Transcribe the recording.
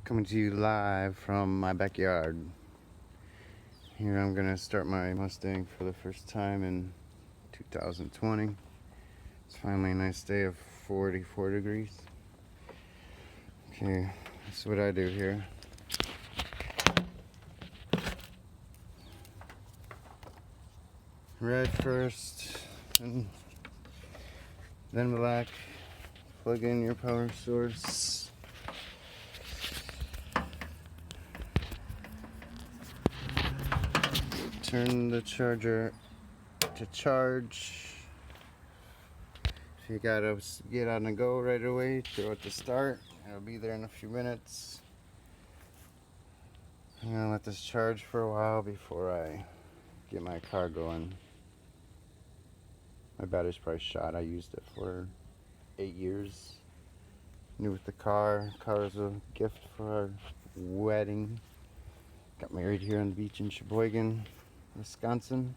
Coming to you live from my backyard. Here I'm gonna start my Mustang for the first time in 2020. It's finally a nice day of 44 degrees. Okay, that's what I do here. Red first, and then black. Plug in your power source. Turn the charger to charge. If you gotta get on the go right away, throw it to start. It'll be there in a few minutes. I'm gonna let this charge for a while before I get my car going. My battery's probably shot. I used it for 8 years. New with the car. Car is a gift for our wedding. Got married here on the beach in Sheboygan, Wisconsin.